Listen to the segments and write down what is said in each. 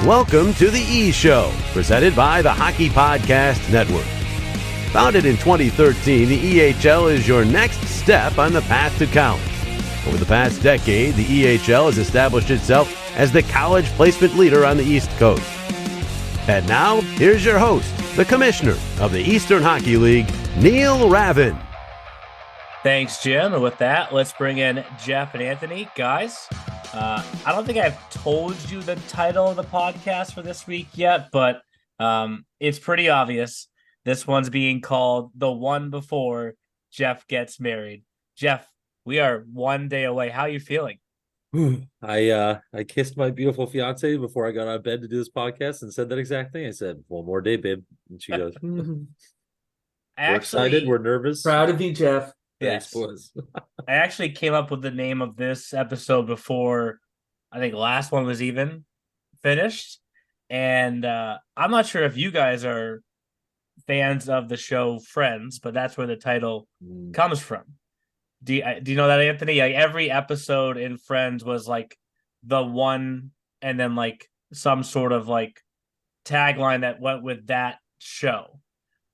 Welcome to the E Show, presented by the Hockey Podcast Network. Founded in 2013, the EHL is your next step on the path to college. Over the past decade, the EHL has established itself as the college placement leader on the East Coast. And now, here's your host, the commissioner of the Eastern Hockey League, Neil Ravin. Thanks, Jim. And with that, let's bring in Jeff and Anthony. Guys, I don't think I've told you the title of the podcast for this week yet, but it's pretty obvious. This one's being called The One Before Jeff Gets Married. Jeff, we are one day away. How are you feeling? I kissed my beautiful fiance before I got out of bed to do this podcast and said that exact thing. I said, "One more day, babe." And she goes, We're excited, we're nervous. Proud of you, Jeff. Yes. I actually came up with the name of this episode before I think last one was even finished. And I'm not sure if you guys are fans of the show Friends, but that's where the title comes from. Do you know that, Anthony? Like every episode in Friends was like the one and then like some sort of like tagline that went with that show.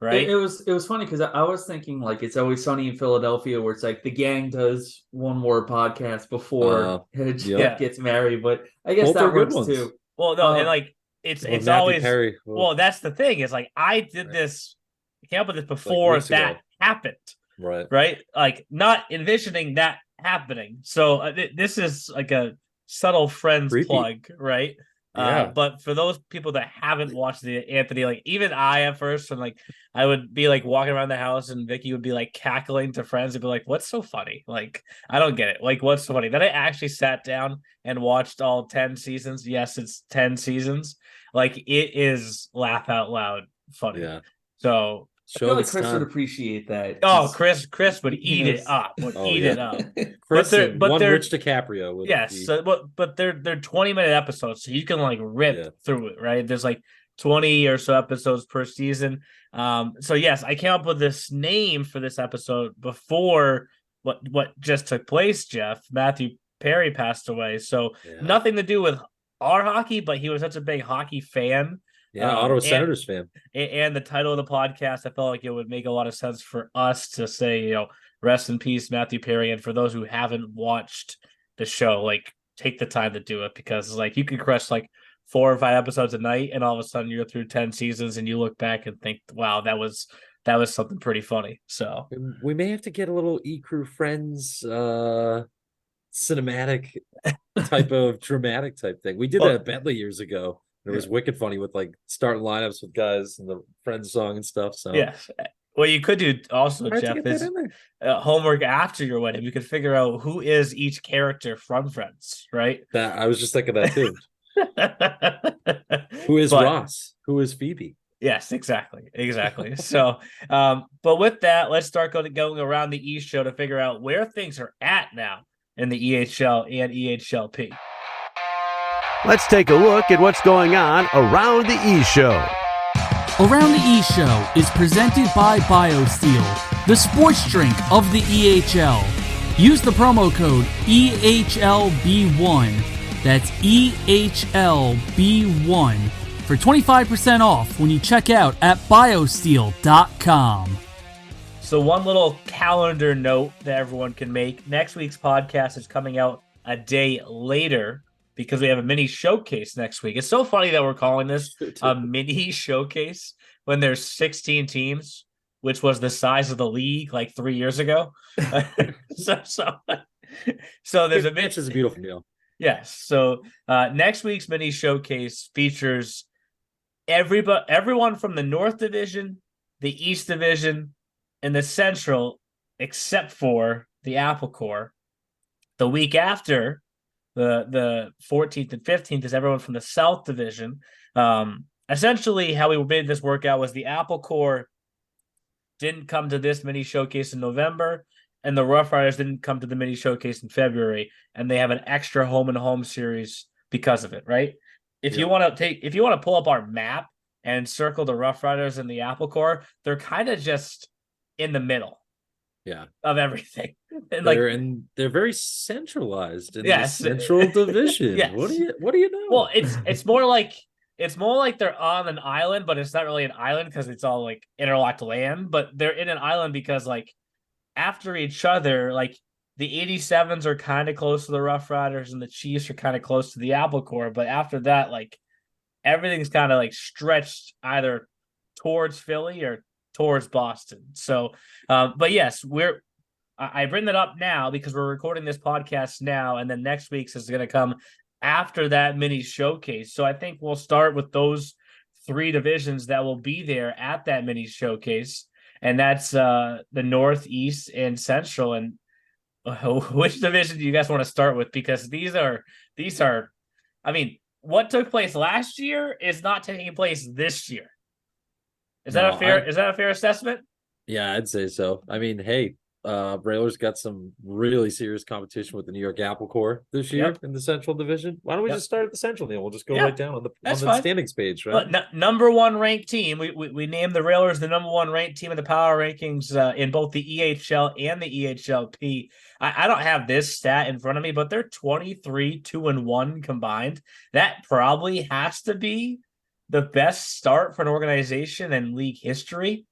Right. It was funny because I was thinking like It's Always Sunny in Philadelphia, where it's like the gang does one more podcast before Jeff gets married, but I guess that works too. Well, no, and like it's always Perry. Well, that's the thing. Is like I did this, I came up with this before like that happened. Right. Like not envisioning that happening. So this is like a subtle Friends plug, right? Yeah. But for those people that haven't watched the Anthony, like even I at first, and like I would be like walking around the house and Vicky would be like cackling to Friends and be like, "What's so funny? Like I don't get it. Like what's so funny?" Then I actually sat down and watched all 10 seasons. Yes, it's 10 seasons. Like it is laugh out loud funny. Yeah. So I feel like Chris would appreciate that. Oh, Chris would eat it up. Eat it up. Chris, but they're Rich DiCaprio. Would yes, but they're 20-minute episodes, so you can like rip through it. Right? There's like 20 or so episodes per season. So yes, I came up with this name for this episode before what just took place. Jeff Matthew Perry passed away, so nothing to do with our hockey, but he was such a big hockey fan. Yeah, Ottawa Senators fan. And the title of the podcast, I felt like it would make a lot of sense for us to say, rest in peace, Matthew Perry. And for those who haven't watched the show, like take the time to do it, because like you can crush like 4 or 5 episodes a night, and all of a sudden you're through 10 seasons and you look back and think, wow, that was something pretty funny. So we may have to get a little E-Crew Friends cinematic type of dramatic type thing. We did that at Bentley years ago. It was wicked funny with like starting lineups with guys and the Friends song and stuff. So yes, what you could do also, Jeff, is homework after your wedding. You could figure out who is each character from Friends, right? That I was just thinking that too. Who is Ross? Who is Phoebe? Yes, exactly. So, but with that, let's start going around the East Show to figure out where things are at now in the EHL and EHLP. Let's take a look at what's going on around the E Show. Around the E Show is presented by BioSteel, the sports drink of the EHL. Use the promo code EHLB1. That's EHLB1 for 25% off when you check out at biosteel.com. So one little calendar note that everyone can make. Next week's podcast is coming out a day later, because we have a mini showcase next week. It's so funny that we're calling this a mini showcase when there's 16 teams, which was the size of the league like 3 years ago. so there's which is a beautiful deal. Yes. So next week's mini showcase features everyone from the North Division, the East Division, and the Central, except for the Apple Corps. The week after, the 14th and 15th, is everyone from the South Division. Essentially, how we made this work out was the Apple Corps didn't come to this mini showcase in November, and the Rough Riders didn't come to the mini showcase in February, and they have an extra home and home series because of it, right? If you want to pull up our map and circle the Rough Riders and the Apple Corps, they're kind of just in the middle. Of everything. And they're very centralized in the Central Division. Yes. What do you know? Well, it's more like it's more like they're on an island, but it's not really an island because it's all like interlocked land. But they're in an island because like after each other, like the 87s are kind of close to the Rough Riders and the Chiefs are kind of close to the Apple Corps. But after that, like everything's kind of like stretched either towards Philly or towards Boston. So, but yes, I bring that up now because we're recording this podcast now, and then next week's is going to come after that mini showcase. So I think we'll start with those 3 divisions that will be there at that mini showcase, and that's the North, East, and Central. And which division do you guys want to start with? Because these are, I mean, what took place last year is not taking place this year. Is that a fair assessment? Yeah, I'd say so. I mean, hey, Railers got some really serious competition with the New York Apple Corps this year in the Central Division. Why don't we just start at the Central, Neil? We'll just go right down on the standings page, right? Number 1 ranked team. We named the Railers the number 1 ranked team in the power rankings in both the EHL and the EHLP. I don't have this stat in front of me, but they're 23-2-1 combined. That probably has to be the best start for an organization in league history.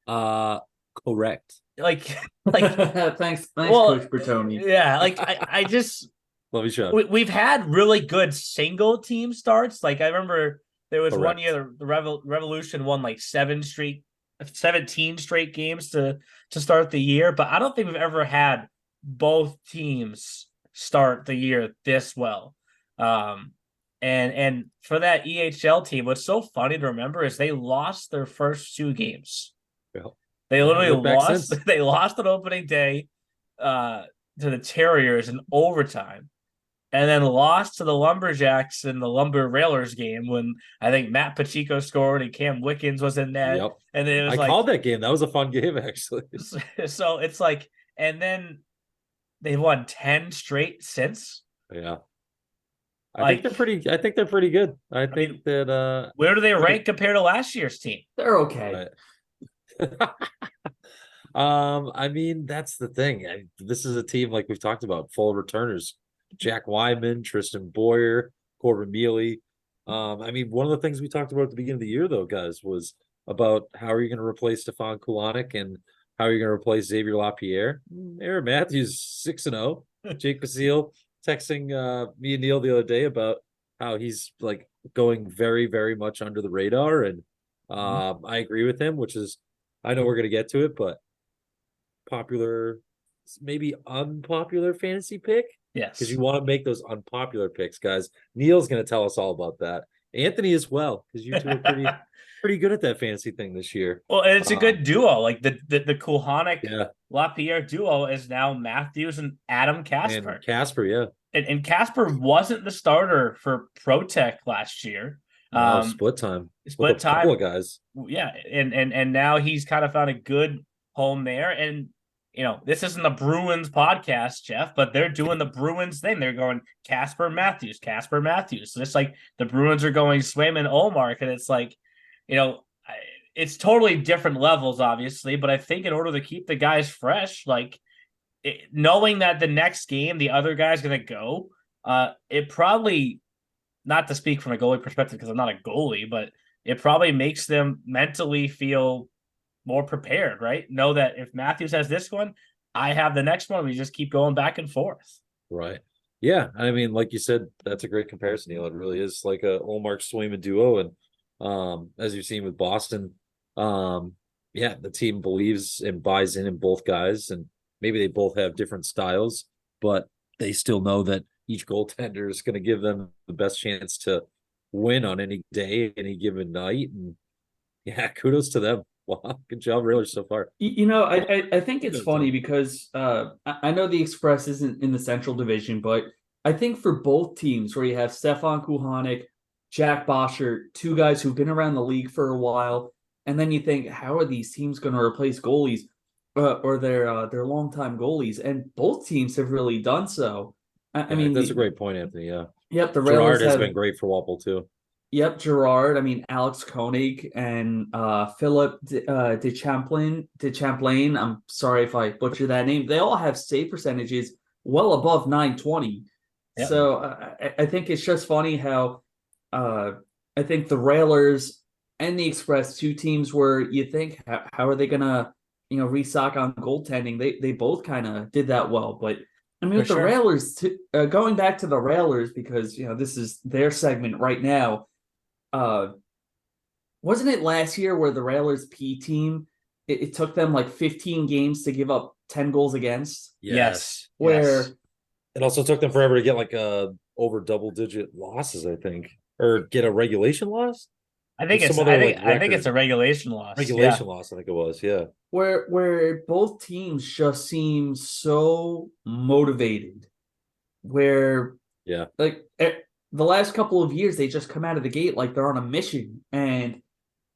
Correct. Like thanks, Coach Bertoni. Yeah, like I just love you, Sean. We've had really good single team starts. Like I remember there was one year the Revolution won like 17 straight games to start the year, but I don't think we've ever had both teams start the year this well. And for that EHL team, what's so funny to remember is they lost their first 2 games. Yeah. They literally lost. They lost on opening day to the Terriers in overtime, and then lost to the Lumberjacks in the Lumber Railers game when I think Matt Pacheco scored and Cam Wickens was in net. Yep. And then it was I called that game. That was a fun game, actually. So it's like, and then they've won 10 straight since. Yeah. I think they're pretty good. I think that where do they rank compared to last year's team? They're okay. Right. I mean, that's the thing. This is a team like we've talked about, full of returners. Jack Wyman, Tristan Boyer, Corbin Mealy. I mean, one of the things we talked about at the beginning of the year, though, guys, was about how are you going to replace Stefan Kulonic and how are you going to replace Xavier Lapierre? Aaron Matthews 6-0. Jake Basile texting me and Neil the other day about how he's like going very, very much under the radar, and I agree with him, which is, I know we're going to get to it, but popular, maybe unpopular fantasy pick. Yes. Because you want to make those unpopular picks, guys. Neil's going to tell us all about that. Anthony as well, because you two are pretty good at that fantasy thing this year. Well, and it's a good duo. Like the Kulhonic Lapierre duo is now Matthews and Adam Casper. And Casper, yeah. And Casper wasn't the starter for ProTech last year. Split time. Split time. Couple of guys. Yeah, and now he's kind of found a good home there. And this isn't the Bruins podcast, Jeff, but they're doing the Bruins thing. They're going Casper Matthews. So it's like the Bruins are going Swayman Olmark, and it's like, it's totally different levels, obviously. But I think in order to keep the guys fresh, like knowing that the next game the other guy's going to go, it probably, not to speak from a goalie perspective because I'm not a goalie, but it probably makes them mentally feel more prepared, right? Know that if Matthews has this one, I have the next one. We just keep going back and forth. Right. Yeah. I mean, like you said, that's a great comparison, Neil. It really is like a Olmark Swayman duo. And as you've seen with Boston, the team believes and buys in both guys, and maybe they both have different styles, but they still know that each goaltender is going to give them the best chance to win on any day, any given night. And yeah, kudos to them. Wow, good job, Railers, so far. I think it's funny because I know the Express isn't in the Central Division, but I think for both teams where you have Stefan Kulhonic, Jack Bosher, 2 guys who've been around the league for a while, and then you think, how are these teams going to replace goalies or their longtime goalies? And both teams have really done so. I mean, that's a great point, Anthony. Yeah. Yep. The Gerard has been great for Walpole too. Yep, Gerard. I mean, Alex Koenig and Philip de Champlain. I'm sorry if I butchered that name. They all have save percentages well above 920. Yep. So I think it's just funny how I think the Railers and the Express, two teams where you think, how are they gonna, restock on goaltending? They both kind of did that well, but I mean, For with the sure. Railers, going back to the Railers because this is their segment right now. Wasn't it last year where the Railers P team? It took them like 15 games to give up 10 goals against. Yes. Where Yes. It also took them forever to get like over double-digit losses, I think, or get a regulation loss. I think There's it's some other, I think like, I think it's a record. regulation loss. Regulation loss, I think it was. Yeah. where both teams just seem so motivated. Where Yeah. like the last couple of years they just come out of the gate like they're on a mission, and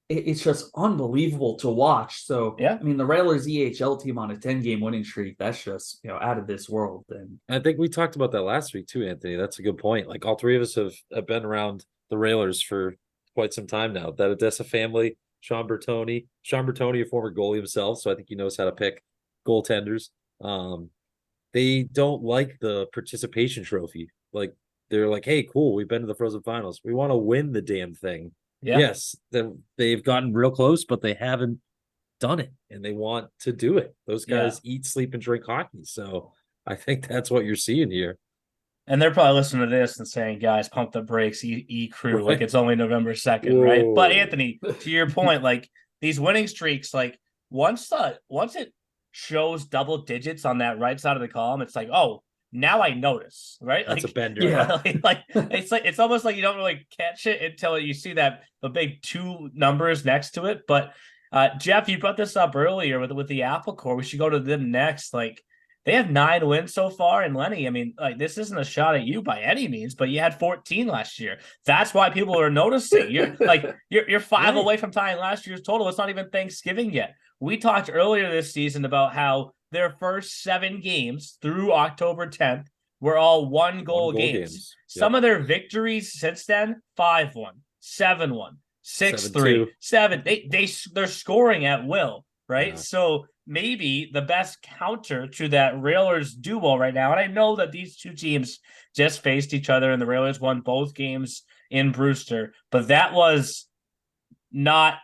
it's just unbelievable to watch. So Yeah. I mean, the Railers EHL team on a 10-game winning streak, that's just out of this world. And I think we talked about that last week too, Anthony. That's a good point. Like all three of us have been around the Railers for quite some time now. That Odessa family, Sean Bertoni, a former goalie himself, so I think he knows how to pick goaltenders. They don't like the participation trophy. Like they're like, hey, cool, we've been to the Frozen Finals. We want to win the damn thing. Yeah. Yes, they've gotten real close, but they haven't done it, and they want to do it. Those guys eat, sleep, and drink hockey. So I think that's what you're seeing here. And they're probably listening to this and saying, guys, pump the brakes, crew. Right. Like it's only November 2nd, right? Whoa. But Anthony, to your point, like these winning streaks, like once it shows double digits on that right side of the column, it's like, oh, now I notice, right? That's like, a bender. Yeah. it's almost like you don't really catch it until you see the big two numbers next to it. But Jeff, you brought this up earlier with the Apple Corps. We should go to them next. Like they have 9 wins so far. And Lenny, I mean, like this isn't a shot at you by any means, but you had 14 last year. That's why people are noticing. You're 5 Right. away from tying last year's total. It's not even Thanksgiving yet. We talked earlier this season about how their first 7 games through October 10th were all 1-goal games. Yep. Some of their victories since then, 5-1, 7-1, 6-3, 7-2. 7. They're scoring at will, right? Yeah. So maybe the best counter to that Railers duo right now, and I know that these two teams just faced each other and the Railers won both games in Brewster, but that was not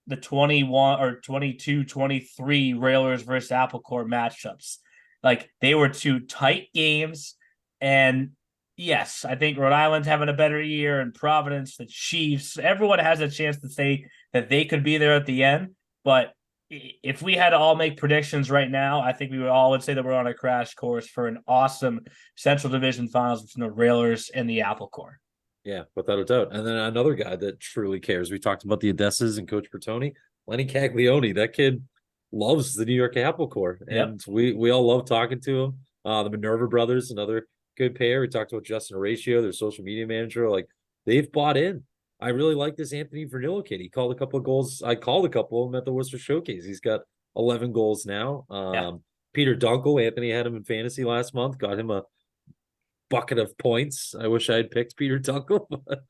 the 21 or 22, 23 Railers versus Apple Corps matchups. Like they were 2 tight games. And yes, I think Rhode Island's having a better year, and Providence, the Chiefs, everyone has a chance to say that they could be there at the end. But if we had to all make predictions right now, I think we would say that we're on a crash course for an awesome Central Division Finals between the Railers and the Apple Corps. Yeah, without a doubt. And then another guy that truly cares. We talked about the Odessas and Coach Bertoni, Lenny Caglione. That kid loves the New York Apple Corps, and we all love talking to him. The Minerva brothers, another good pair. We talked about Justin Horatio, their social media manager. Like they've bought in. I really like this Anthony Vernillo kid. He called a couple of goals. I called a couple of them at the Worcester Showcase. He's got 11 goals now. Peter Dunkel, Anthony had him in fantasy last month. Got him a bucket of points. I wish I had picked Peter Dunkel. But,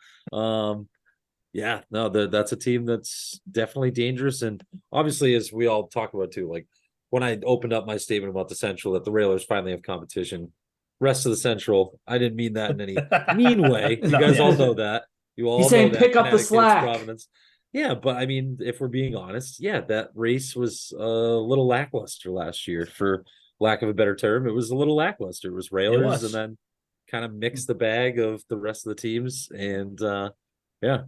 that's a team that's definitely dangerous. And obviously, as we all talk about too, like when I opened up my statement about the Central, that the Railers finally have competition. Rest of the Central, I didn't mean that in any mean way. You guys all know that. You all he's know saying that. pick up the Connecticut's slack. Providence. Yeah, but I mean, if we're being honest, that race was a little lackluster last year, for lack of a better term. It was a little lackluster. It was Railers and then kind of mix the bag of the rest of the teams. And not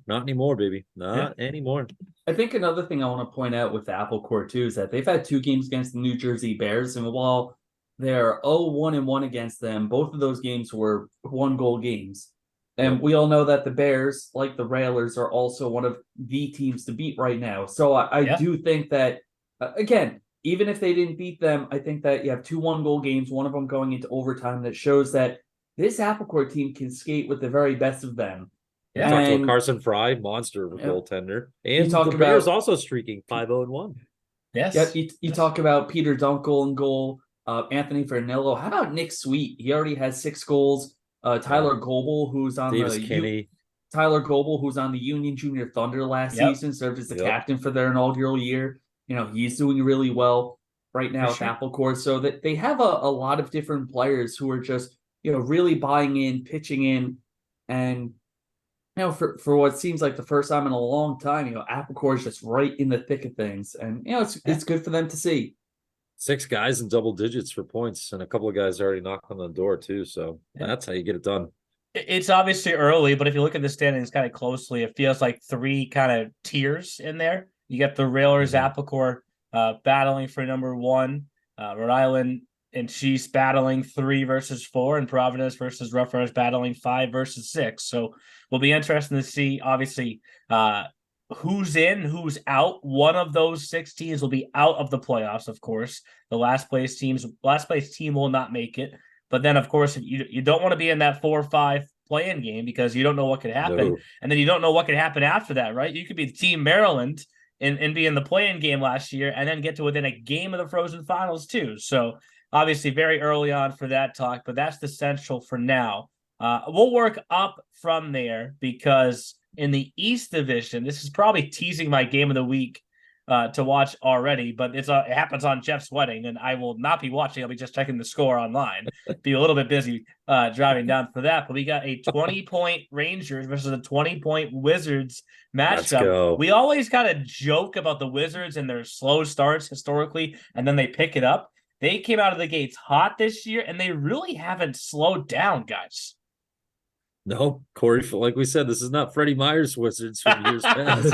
anymore, baby. Not anymore. I think another thing I want to point out with the Apple Corps too is that they've had 2 games against the New Jersey Bears, and while they're 0-1-1 against them, both of those games were 1-goal games. And we all know that the Bears, like the Railers, are also one of the teams to beat right now. So I do think that, again, even if they didn't beat them, I think that you have 2 1-goal games, one of them going into overtime, that shows that this Apple Corps team can skate with the very best of them. Yeah, talked about Carson Fry, monster of a goaltender. And the Bears also streaking 5-0-1. Yes. Yeah, you talk about Peter Dunkel in goal, Anthony Vernillo. How about Nick Sweet? He already has 6 goals. Tyler Goebel, who's on Tyler Goebel, who's on the Union Junior Thunder last season, served as the captain for their inaugural year. He's doing really well right now with Apple Corps. So that they have a lot of different players who are just, really buying in, pitching in, and for what seems like the first time in a long time, Apple Core is just right in the thick of things, and it's good for them to see. 6 guys in double digits for points, and a couple of guys already knocked on the door too. So that's how you get it done. It's obviously early, but if you look at the standings kind of closely, it feels like 3 kind of tiers in there. You get the Railers, Apple Core battling for number 1, Rhode Island and Chiefs battling 3 versus 4, and Providence versus Rough Riders battling 5 versus 6. So will be interesting to see, obviously, who's in, who's out. One of those 6 teams will be out of the playoffs, of course. The last place team will not make it. But then, of course, you don't want to be in that 4-5 play-in game because you don't know what could happen. No. And then you don't know what could happen after that, right? You could be the Team Maryland and be in the play-in game last year and then get to within a game of the Frozen Finals too. So obviously very early on for that talk, but that's the Central for now. We'll work up from there because in the East Division, this is probably teasing my game of the week to watch already, but it happens on Jeff's wedding, and I will not be watching. I'll be just checking the score online. Be a little bit busy driving down for that. But we got a 20-point Rangers versus a 20-point Wizards matchup. We always kind of joke about the Wizards and their slow starts historically, and then they pick it up. They came out of the gates hot this year, and they really haven't slowed down, guys. No, Corey, like we said, this is not Freddie Myers Wizards from years past.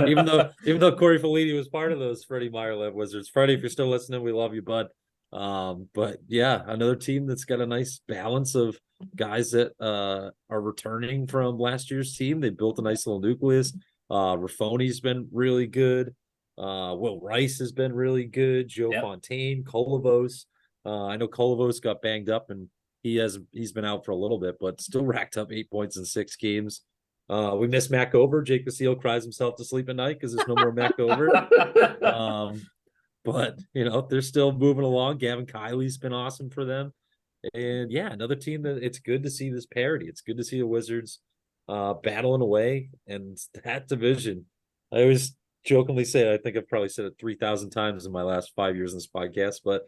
even though Corey Fellini was part of those Freddie Meyer-led Wizards. Freddie, if you're still listening, we love you, bud. But yeah, another team that's got a nice balance of guys that are returning from last year's team. They built a nice little nucleus. Raffoni's been really good. Will Rice has been really good. Joe Fontaine, Kolovos. I know Kolovos got banged up and he's been out for a little bit, but still racked up 8 points in 6 games. We miss Mac Over. Jake Basile cries himself to sleep at night because there's no more Mac Over. But they're still moving along. Gavin Kiley's been awesome for them. And yeah, another team that it's good to see this parity. It's good to see the Wizards battling away. And that division, I always jokingly say, I think I've probably said it 3,000 times in my last 5 years in this podcast, but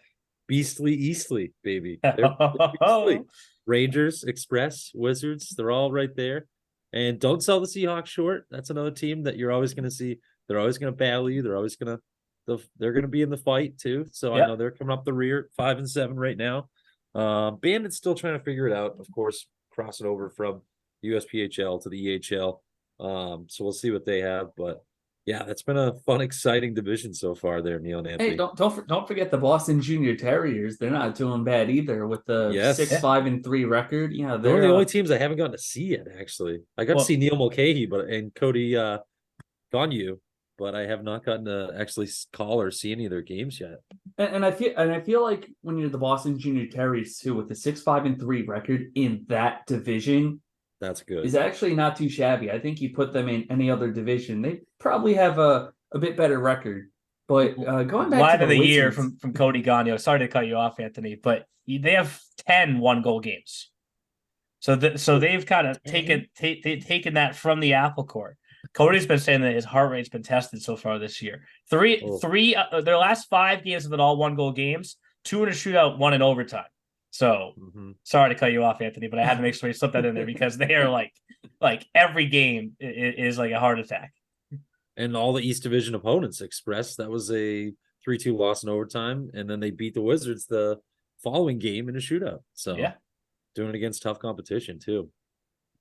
Beastly Eastly, baby. They're beastly. Rangers, Express, Wizards, they're all right there. And don't sell the Seahawks short. That's another team that you're always going to see. They're always going to battle you. They're going to be in the fight too. So I know they're coming up the rear, 5-7 right now. Bandit's still trying to figure it out. Of course, crossing over from USPHL to the EHL. So we'll see what they have, but yeah, that's been a fun, exciting division so far there, Neil and Anthony. Hey, don't forget the Boston Junior Terriers. They're not doing bad either with the 6-5-3 record. Yeah, they're the only teams I haven't gotten to see yet. Actually, I got to see Neil Mulcahy, and Cody Gonyu, but I have not gotten to actually call or see any of their games yet. And I feel like when you're the Boston Junior Terriers too, with the 6-5-3 record in that division. That's good. Is actually not too shabby. I think you put them in any other division, they probably have a bit better record. But going back line to of the Wizards, year from Cody Gagno. Sorry to cut you off, Anthony, but they have 10 1-goal games. So they've kind of taken that from the Apple Core. Cody's been saying that his heart rate's been tested so far this year. Three their last 5 games have been all 1-goal games. 2 in a shootout, 1 in overtime. So sorry to cut you off, Anthony, but I had to make sure you slip that in there because they are like every game is like a heart attack. And all the East Division opponents, Express, that was a 3-2 loss in overtime, and then they beat the Wizards the following game in a shootout. So doing it against tough competition too.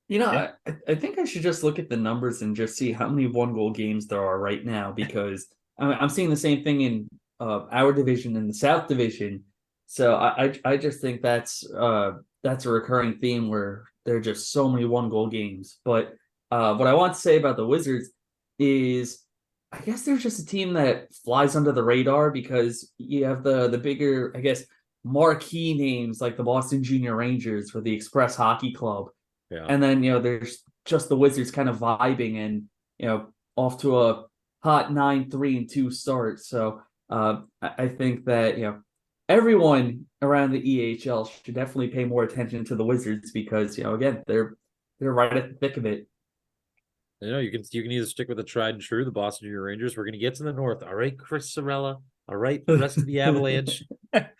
I think I should just look at the numbers and just see how many 1-goal games there are right now, because I'm seeing the same thing in our division in the South Division. So I just think that's a recurring theme where there are just so many 1-goal games. But what I want to say about the Wizards is I guess they're just a team that flies under the radar because you have the bigger, I guess, marquee names like the Boston Junior Rangers for the Express Hockey Club. Yeah. And then, there's just the Wizards kind of vibing and, off to a hot 9-3-2 start. So I think that, everyone around the EHL should definitely pay more attention to the Wizards because, again, they're right at the thick of it. You can either stick with the tried and true, the Boston Junior Rangers. We're going to get to the north. All right, Chris Sorella. All right, the rest of the Avalanche.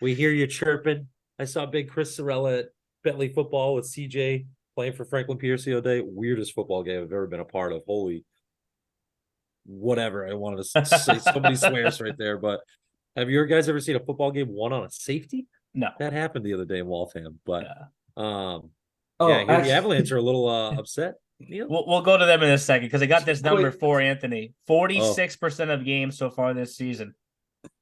We hear you chirping. I saw big Chris Sorella at Bentley football with CJ playing for Franklin Pierce the other day. Weirdest football game I've ever been a part of. Holy whatever. I wanted to say so many swears right there, but have you guys ever seen a football game won on a safety? No. That happened the other day in Waltham, but Yeah. the Avalanche are a little upset. Neil? We'll go to them in a second because I got this number Quick. for Anthony. 46% of games so far this season.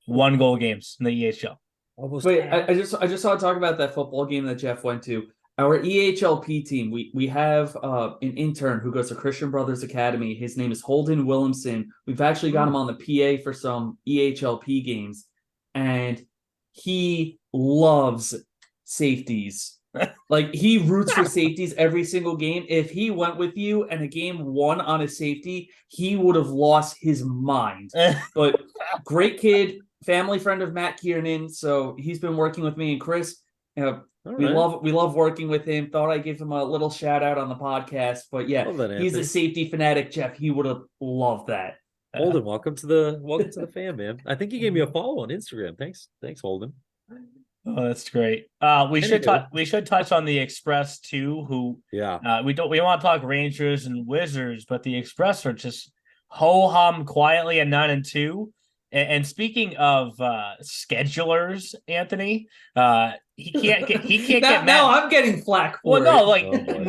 1-goal games in the EHL. Almost Wait, half. I just want to talk about that football game that Jeff went to. Our EHLP team, we have an intern who goes to Christian Brothers Academy. His name is Holden Williamson. We've actually got him on the PA for some EHLP games, and he loves safeties. Like, he roots for safeties every single game. If he went with you and a game won on a safety, he would have lost his mind. But great kid, family friend of Matt Kiernan, so he's been working with me and Chris. We love working with him. Thought I'd give him a little shout out on the podcast. But yeah, he's a safety fanatic, Jeff. He would have loved that. Holden, welcome to the fam, man. I think you gave me a follow on Instagram. Thanks, Holden. Oh, that's great. We should touch on the Express too. Who we want to talk Rangers and Wizards, but the Express are just ho hum quietly at 9-2. And speaking of schedulers, Anthony, he can't get mad. Now I'm getting flack for it. Well, no,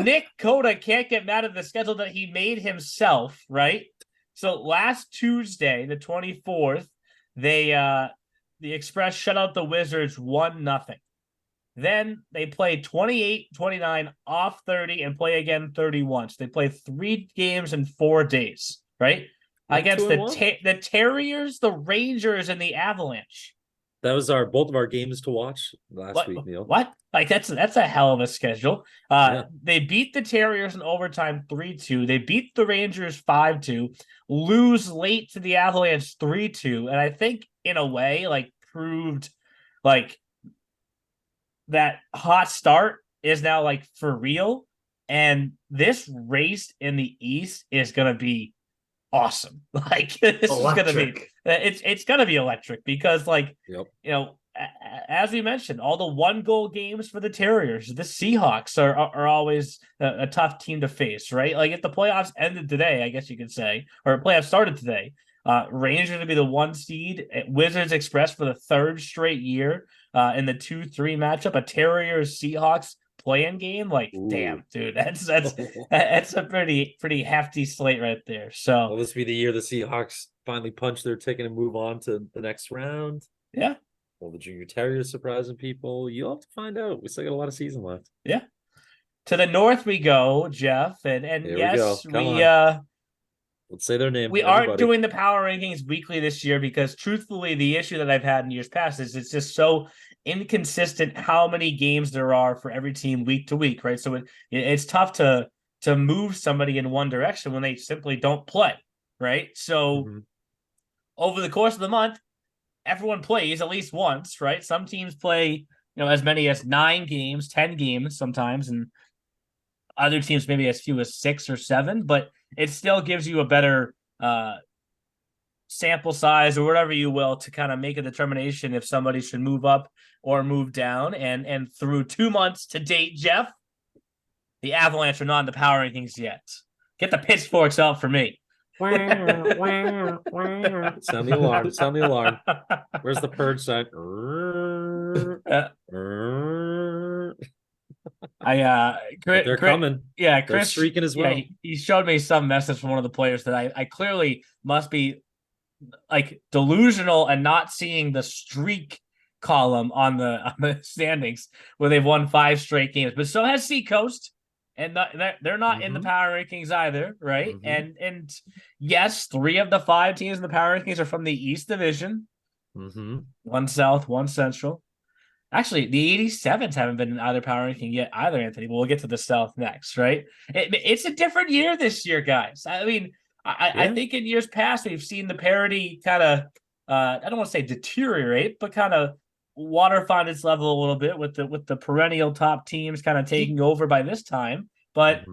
Nick Coda can't get mad at the schedule that he made himself, right? So last Tuesday, the 24th, the Express shut out the Wizards 1-0. Then they play 28-29 off 30 and play again 31. So they play 3 games in 4 days, right? Against the Terriers, the Rangers, and the Avalanche. That was both of our games to watch last week, Neil. What? Like that's a hell of a schedule. They beat the Terriers in overtime 3-2. They beat the Rangers 5-2. Lose late to the Avalanche 3-2, and I think in a way proved that hot start is now for real. And this race in the East is gonna be awesome. This electric. Is gonna be it's gonna be electric because as we mentioned, all the 1-goal games for the Terriers, the Seahawks are always a tough team to face, right? If the playoffs ended today, I guess you could say, or playoffs started today, Rangers would be the 1 seed, Wizards Express for the 3rd straight year in the 2-3 matchup, a Terriers Seahawks play-in game. Damn, dude, that's a pretty hefty slate right there. So will this be the year the Seahawks finally punch their ticket and move on to the next round? Yeah. Will the Junior Terriers surprising people? You'll have to find out. We still got a lot of season left. Yeah. To the north we go, Jeff, and yes, let's say their name. We aren't doing the power rankings weekly this year because, truthfully, the issue that I've had in years past is it's just so inconsistent how many games there are for every team week to week, right? So it's tough to move somebody in one direction when they simply don't play, right? So over the course of the month, everyone plays at least once, right? Some teams play, as many as 9 games, 10 games sometimes, and other teams maybe as few as 6 or 7, but it still gives you a better sample size or whatever you will to kind of make a determination if somebody should move up or move down. And through 2 months to date, Jeff, the Avalanche are not in the power rankings yet. Get the pitchforks out for me. Sound the alarm. Sound the alarm. Where's the purge sign? They're coming. Yeah, Chris, they're streaking as well. Yeah, he showed me some message from one of the players that I clearly must be delusional and not seeing the streak column on the standings where they've won 5 straight games. But so has Seacoast, and they're not in the power rankings either, right? And yes, 3 of the 5 teams in the power rankings are from the East Division. 1 South, 1 Central. Actually, the 87s haven't been in either power ranking yet either, Anthony, but we'll get to the South next, right? It's a different year this year, guys. I mean, I think in years past, we've seen the parity kind of, I don't want to say deteriorate, but kind of water find its level a little bit with the perennial top teams kind of taking over by this time. But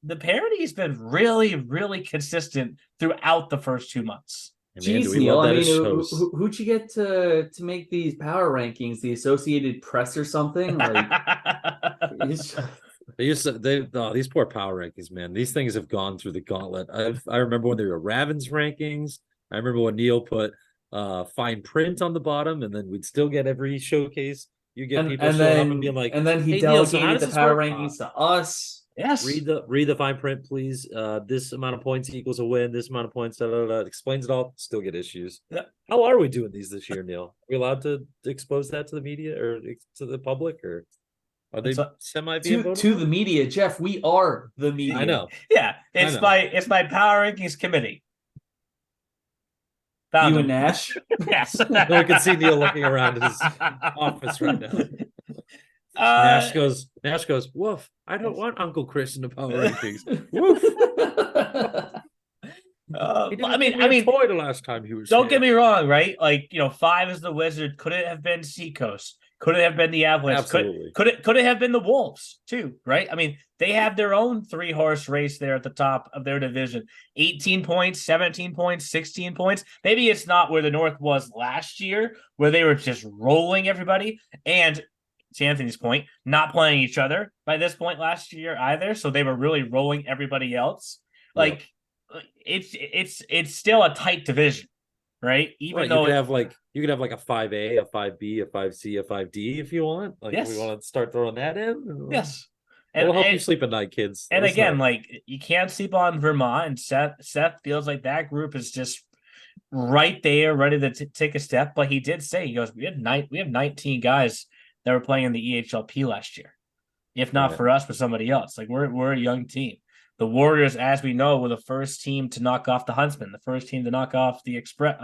the parity has been really, really consistent throughout the first 2 months. Jeez, Neil, I mean, who'd you get to make these power rankings? The Associated Press or something? These poor power rankings, man. These things have gone through the gauntlet. I remember when they were Ravens rankings. I remember when Neil put fine print on the bottom, and then we'd still get every showcase. You get people showing up and being like, and then he "Hey Neil, so how delegated does the this power work?" rankings to us. Yes. Read the fine print, please. This amount of points equals a win. This amount of points, explains it all. Still get issues. Yeah. How are we doing these this year, Neil? Are we allowed to expose that to the media or to the public, or are they semi being voted to on? the media, Jeff? We are the media. I know. Yeah, it's my power rankings committee. Found You him. and Nash. Yes. No one can see Neil looking around his office right now. Nash goes, woof. I don't want Uncle Chris in the power rankings. Woof. I mean, toy the last time he was. Don't get me wrong, right? Like, 5 is the Wizard. Could it have been Seacoast? Could it have been the Avalanche? Absolutely. Could it have been the Wolves too? Right? I mean, they have their own 3-horse race there at the top of their division. 18 points, 17 points, 16 points. Maybe it's not where the North was last year, where they were just rolling everybody. And to Anthony's point, not playing each other by this point last year either. So they were really rolling everybody else. Like, it's still a tight division, right? Even though you could have like a 5A, a 5B, a 5C, a 5D if you want. Like, we want to start throwing that in. Yes. It'll help you sleep at night, kids. And again, like, you can't sleep on Vermont, and Seth feels like that group is just right there, ready to take a step. But he did say, he goes, we have 19 guys that were playing in the EHLP last year. If not for us, for somebody else. Like, we're a young team. The Warriors, as we know, were the first team to knock off the Huntsmen, the first team to knock off the Express.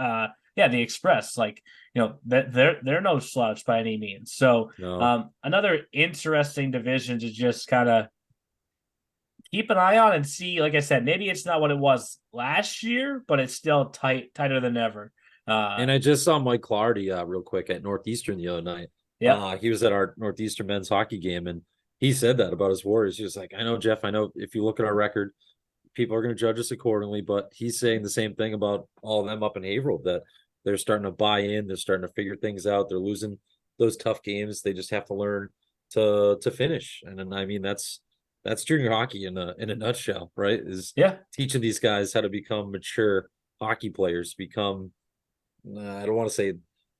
The Express. Like, they're no slouch by any means. So another interesting division to just kind of keep an eye on and see. Like I said, maybe it's not what it was last year, but it's still tighter than ever. And I just saw Mike Clardy real quick at Northeastern the other night. Yeah, he was at our Northeastern men's hockey game, and he said that about his Warriors. He was like, I know, Jeff, I know if you look at our record, people are going to judge us accordingly, but he's saying the same thing about all of them up in Haverhill, that they're starting to buy in. They're starting to figure things out. They're losing those tough games. They just have to learn to finish. And I mean, that's junior hockey in a nutshell, right? Is teaching these guys how to become mature hockey players, become, I don't want to say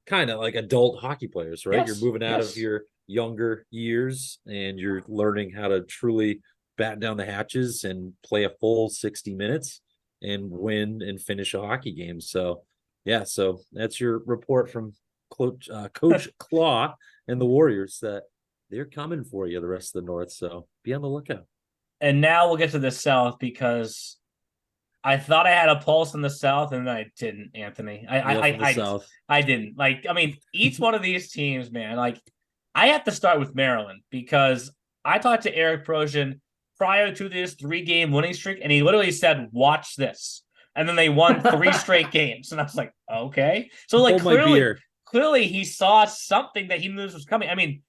kind of like adult hockey players, right? You're moving out of your younger years and you're learning how to truly batten down the hatches and play a full 60 minutes and win and finish a hockey game. So so that's your report from Coach Claw and the Warriors, that they're coming for you, the rest of the North. So be on the lookout. And now we'll get to the South, because I thought I had a pulse in the South, and I didn't, Anthony. I didn't. Like, I mean, each one of these teams, man, like, I have to start with Maryland, because I talked to Eric Prosian prior to this 3-game winning streak, and he literally said, watch this. And then they won 3 straight games. And I was like, okay. So, like, clearly he saw something that he knew this was coming. I mean,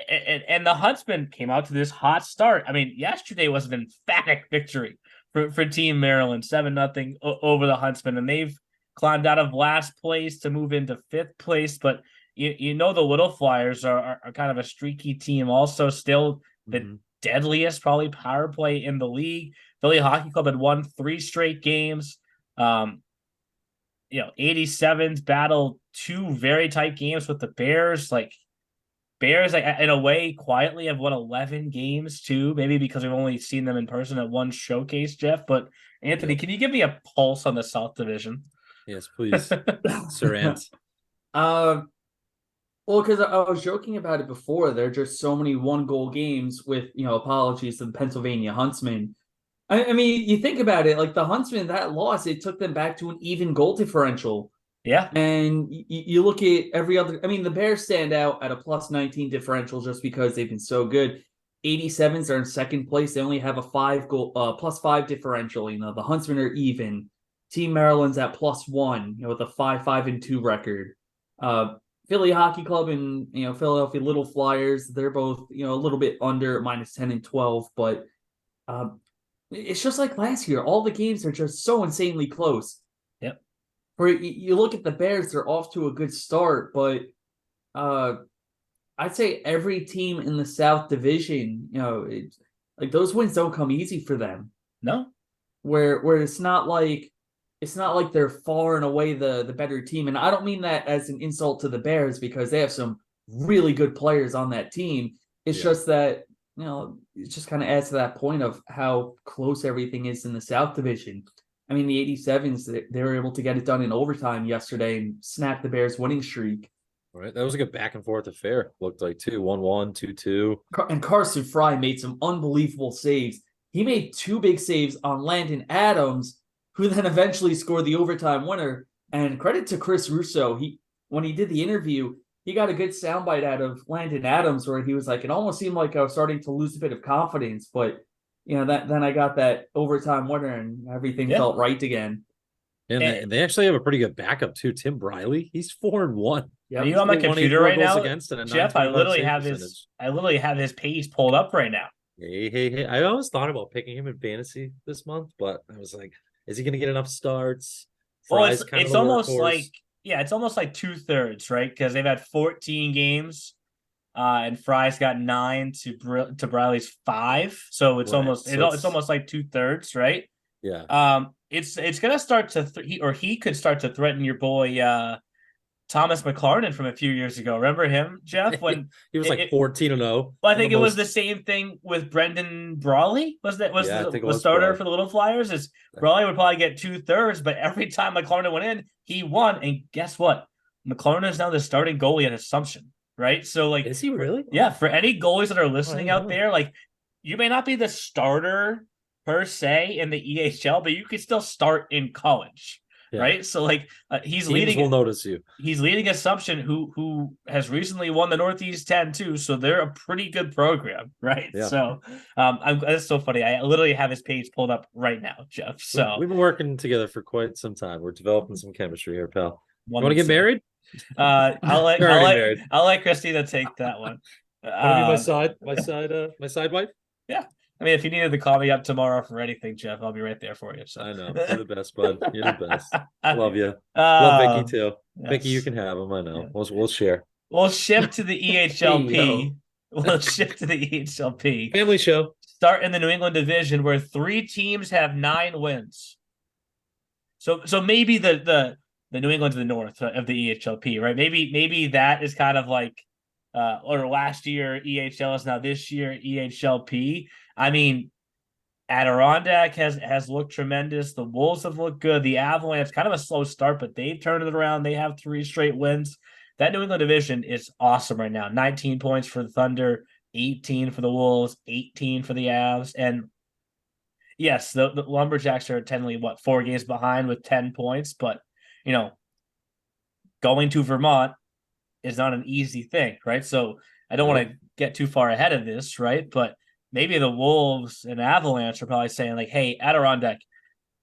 and the Huntsmen came out to this hot start. I mean, yesterday was an emphatic victory for Team Maryland, 7-0 over the Huntsmen. And they've climbed out of last place to move into 5th place. But the Little Flyers are kind of a streaky team, also still the deadliest probably power play in the league. Philly Hockey Club had won 3 straight games. 87s battled 2 very tight games with the Bears. Like, Bears, in a way, quietly have won 11 games too, maybe because we've only seen them in person at one showcase, Jeff. But Anthony, can you give me a pulse on the South Division? Yes, please, Sir Ant. Well, because I was joking about it before, there are just so many 1-goal games with, apologies to the Pennsylvania Huntsmen. I mean, you think about it, like the Huntsmen, that loss, it took them back to an even goal differential. Yeah. And you look at every other, I mean, the Bears stand out at a +19 differential just because they've been so good. 87s are in 2nd place. They only have a +5 differential. The Huntsmen are even. Team Maryland's at +1, with a 5-5-2 record. Philly Hockey Club and, Philadelphia Little Flyers, they're both, a little bit under -10 and 12, but it's just like last year. All the games are just so insanely close. Yep. Where you look at the Bears, they're off to a good start, but I'd say every team in the South Division, Like those wins don't come easy for them. No. Where it's not like they're far and away the better team. And I don't mean that as an insult to the Bears because they have some really good players on that team. It's just that, it just kind of adds to that point of how close everything is in the South Division. I mean, the 87s, they were able to get it done in overtime yesterday and snap the Bears' winning streak. All right. That was a good back and forth affair. Looked like 1-1, 2-2. And Carson Fry made some unbelievable saves. He made 2 big saves on Landon Adams, who then eventually scored the overtime winner. And credit to Chris Russo. When he did the interview, he got a good soundbite out of Landon Adams where he was like, it almost seemed like I was starting to lose a bit of confidence, but then I got that overtime winner and everything felt right again. And they actually have a pretty good backup too. Tim Briley, he's 4-1. Yeah, are you on my computer right now, Jeff? I literally have his page pulled up right now. Hey! I always thought about picking him in fantasy this month, but I was like, is he going to get enough starts? Well, it's almost like it's almost like 2/3, right? Because they've had 14 games, and Fry's got 9 to Briley's 5, so it's almost like 2/3, right? Yeah. It's gonna start to he could start to threaten your boy Thomas McLaurin from a few years ago. Remember him, Jeff? When he was 14-0. Well, I think it was the same thing with Brendan Brawley. Was the starter for the Little Flyers? Brawley would probably get 2/3, but every time McLaurin went in, he won. And guess what? McLaurin is now the starting goalie at Assumption, right? So is he really? Yeah. For any goalies that are listening out there, you may not be the starter per se in the EHL, but you could still start in college. Yeah. Right, so he's leading. Will notice you. He's leading Assumption, who has recently won the Northeast 10 too. So they're a pretty good program, right? Yeah. So, that's so funny. I literally have his page pulled up right now, Jeff. So we've been working together for quite some time. We're developing some chemistry here, pal. You want to get married? I'll let Christina take that one. Want to be my side wife? Yeah. I mean, if you needed to call me up tomorrow for anything, Jeff, I'll be right there for you. So. I know. You're the best, bud. You're the best. Love you. Love Vicky, too. Yes. Vicky, you can have him. I know. We'll share. We'll shift to the EHLP. We'll shift to the EHLP. Family show. Start in the New England division where 3 teams have 9 wins. So maybe the New England to the north of the EHLP, right? Maybe that is kind of like or last year EHL is now this year EHLP. I mean, Adirondack has looked tremendous. The Wolves have looked good. The Avalanche, kind of a slow start, but they've turned it around. They have 3 straight wins. That New England division is awesome right now. 19 points for the Thunder, 18 for the Wolves, 18 for the Avs. And yes, the Lumberjacks are technically 4 games behind with 10 points, but going to Vermont is not an easy thing, right? So I don't want to get too far ahead of this, right? But maybe the Wolves and Avalanche are probably saying hey, Adirondack,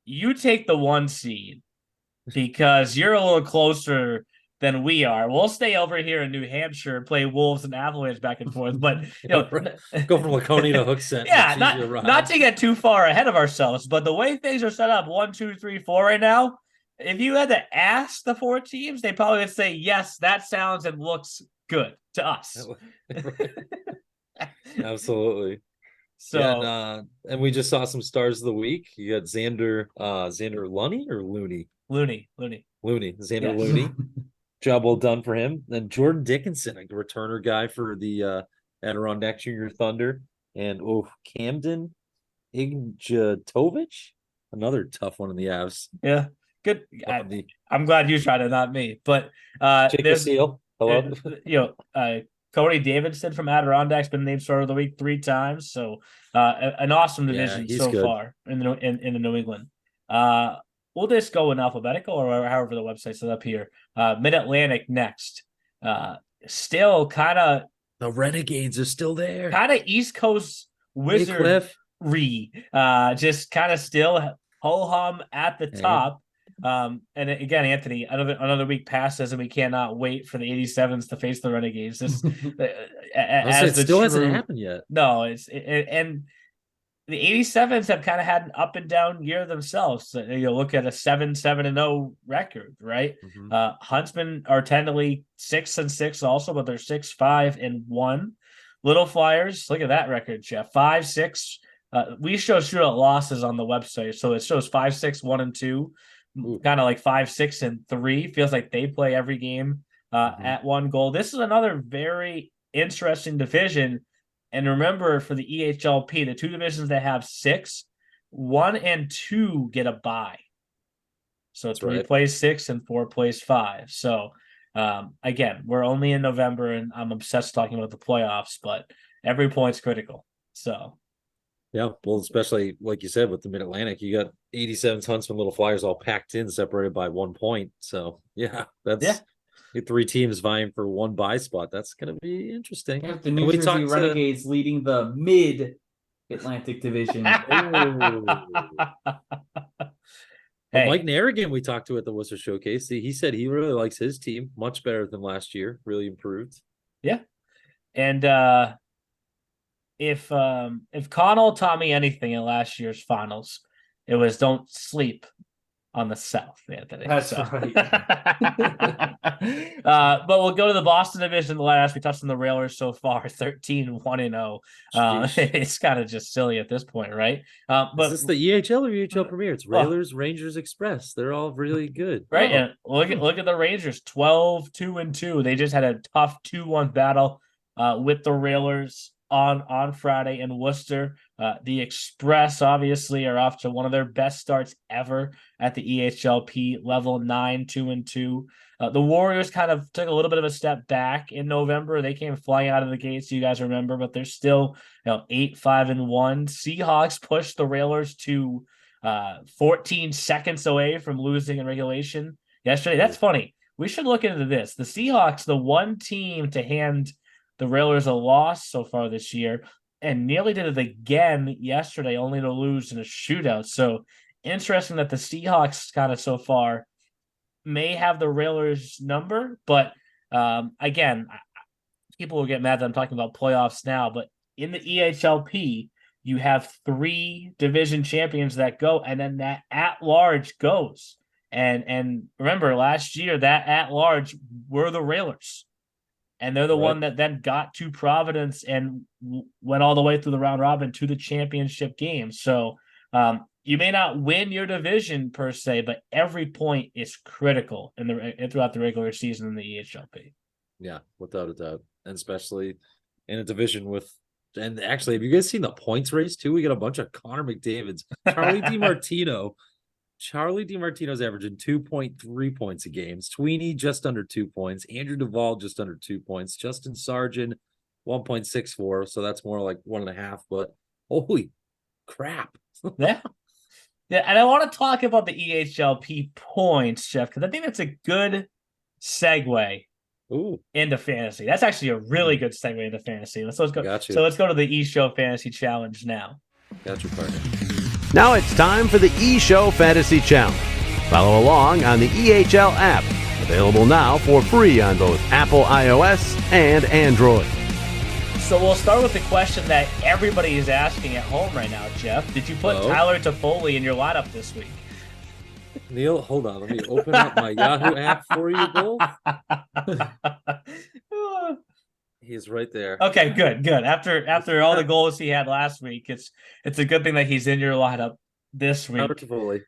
you take the 1 seed because you're a little closer than we are. We'll stay over here in New Hampshire and play Wolves and Avalanche back and forth. But go from Laconia to Hooksett. Yeah, not to get too far ahead of ourselves, but the way things are set up, 1, 2, 3, 4 right now. If you had to ask the 4 teams, they probably would say, yes, that sounds and looks good to us. Absolutely. So, and we just saw some stars of the week. You got Xander Lunny or Looney? Looney. Xander Looney. Job well done for him. Then Jordan Dickinson, a returner guy for the Adirondack Junior Thunder. And Camden Ignatovich, another tough one in the Avs. Yeah. Good. I'm glad you tried it, not me. But Jacob Seal. Hello. Cody Davidson from Adirondack's been named starter of the week 3 times. So an awesome division far in the New England. We'll just go in alphabetical or however the website's set up here. Mid-Atlantic next. Still kind of the Renegades are still there. Kind of East Coast wizardry. Just kind of still ho-hum at the top. And again, Anthony, another week passes, and we cannot wait for the 87s to face the Renegades. This hasn't happened yet. No, and the 87s have kind of had an up and down year themselves. Look at a 7-7-0 record, right? Mm-hmm. Huntsmen are technically 6-6 also, but they're 6-5-1. Little Flyers, look at that record, Jeff. 5-6 We show shootout losses on the website, so it shows 5-6, 1-2, kind of like 5-6 and 3. Feels like they play every game at 1 goal. This is another very interesting division. And remember, for the EHLP, the 2 divisions that have 6, 1 and 2 get a bye. So That's 3 right. plays 6 and 4 plays 5. So again, we're only in November, and I'm obsessed talking about the playoffs, but every point's critical. So Yeah, well, especially like you said with the Mid-Atlantic, you got 87 Huntsman Little Flyers all packed in, separated by 1 point. So yeah, that's 3 teams vying for 1 bye spot. That's going to be interesting. You have the New Jersey Renegades leading the Mid-Atlantic Division. Well, hey, Mike Narrigan, we talked to at the Worcester Showcase. He said he really likes his team, much better than last year. Really improved. Yeah, and if Connell taught me anything in last year's finals, it was don't sleep on the South, Anthony. That's right. But we'll go to the Boston division last. We touched on the Railers so far, 13-1-0. It's kind of just silly at this point, right? But is this the EHL or EHL Premier? It's Railers, Rangers, Express. They're all really good. Right. And look at the Rangers, 12-2-2. They just had a tough 2-1 battle with the Railers on Friday in Worcester. The Express obviously are off to one of their best starts ever at the EHLP level, 9-2-2. The Warriors kind of took a little bit of a step back in November. They came flying out of the gates, you guys remember, but they're still 8-5-1. Seahawks pushed the Railers to 14 seconds away from losing in regulation yesterday. That's funny. We should look into this. The Seahawks, the one team to hand the Railers a loss so far this year, and nearly did it again yesterday, only to lose in a shootout. So interesting that the Seahawks kind of so far may have the Railers number, but again, people will get mad that I'm talking about playoffs now, but in the EHLP, you have 3 division champions that go, and then that at-large goes. And remember, last year, that at-large were the Railers. And they're the one that then got to Providence and went all the way through the round robin to the championship game. So you may not win your division per se, but every point is critical throughout the regular season in the EHLP. Yeah, without a doubt. And especially in a division with, and actually, have you guys seen the points race too? We got a bunch of Connor McDavid's. Charlie DiMartino's averaging 2.3 points a game. Sweeney just under 2 points. Andrew Duvall just under 2 points. Justin Sargent 1.64. So that's more like 1.5. But holy crap. Yeah. And I want to talk about the EHLP points, Jeff, because I think that's a good segue into fantasy. That's actually a really good segue into fantasy. Let's go. Gotcha. So let's go to the E-Show Fantasy Challenge now. Got your partner. Now it's time for the E-Show Fantasy Challenge. Follow along on the EHL app, available now for free on both Apple iOS and Android. So we'll start with the question that everybody is asking at home right now, Jeff. Did you put Tyler Toffoli in your lineup this week? Neil, hold on. Let me open up my Yahoo app for you both. He's right there. Okay, good. After all the goals he had last week, it's a good thing that he's in your lineup this week.